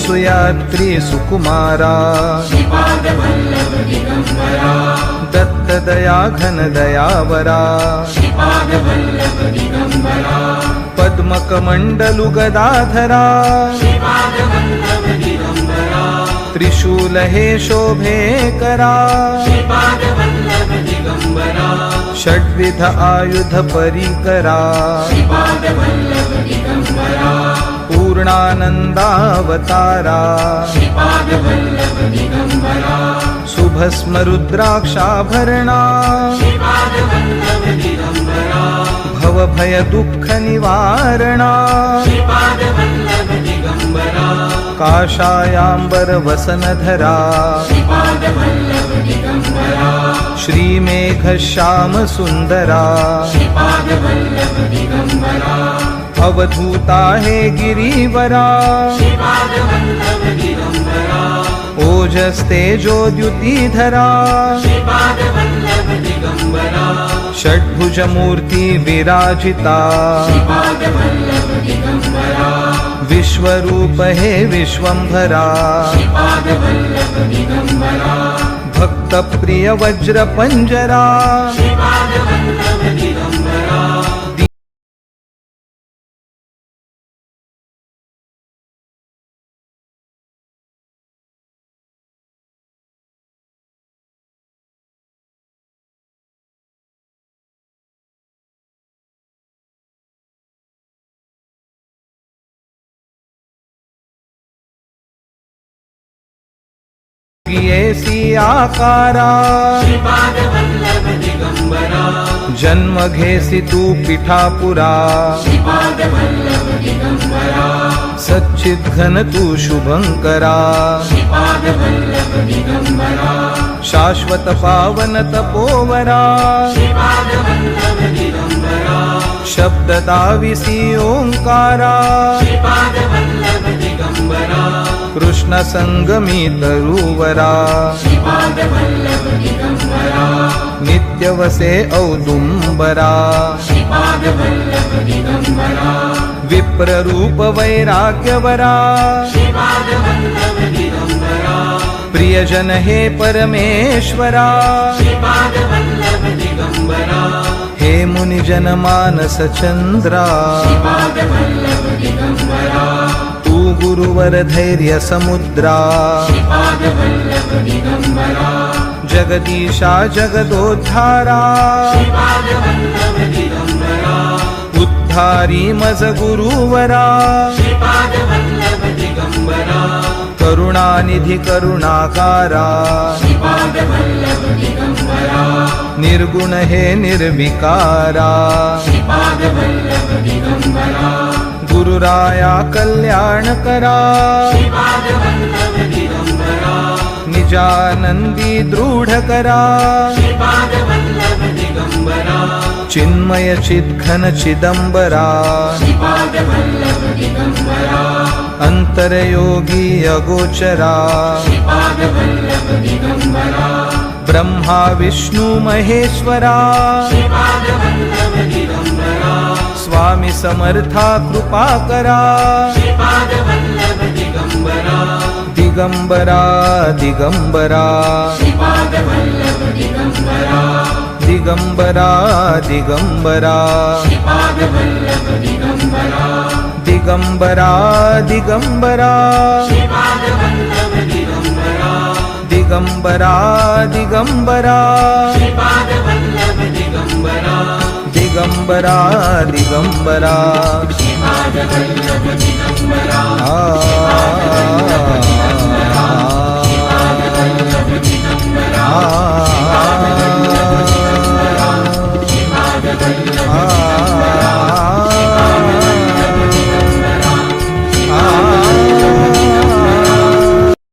सुयात्री सुकुमारा दत्त दया घन दयावरा पद्मकमण्डलु गदाधरा त्रिशूल हे शोभे करा षड्विध आयुध परिकरा पूर्णानन्दावतारा शुभस्म रुद्राक्षाभरणा भवभय दुःख निवारणा काषायाम्बर वसनधरा श्रीमेघ श्याम सुंदरा अवधूता हे गिरीवरा ओजस्तेजोद्युतिधरा षड्भुज मूर्ति विराजिता विश्वरूप हे विश्वंभरा भक्त प्रिय वज्र पंजरा येसी आकारा जन्म घेसी तू पिठापुरा सच्चिद घन तू शुभंकरा शाश्वत पावन तपोवरा शब्द दाविसी ओंकारा कृष्ण संगमी तरुवरा नित्यवसे औदुंबरा विप्ररूप वैराग्यवरा प्रियजन हे परमेश्वरा हे मुनिजन मानस चंद्रा तू गुरुवर धैर्य समुद्रा जगदीशा जगदोद्धारा उद्धारी मज गुरुवरा करुणानिधि करुणाकारा निर्गुण हे निर्विकारा गुरुराया कल्याण करा निजानंदी दृढ करा चिन्मय चिद्घन चिदंबरा अंतरयोगी अगोचरा ब्रह्मा विष्णु महेश्वरा स्वामी समर्था कृपा करा दिगंबरा दिगंबरा दिगंबरा दिगंबरा दिगंबरा दिगंबरा दिगंबरा दिगंबरा दिगंबरा दिगंबरा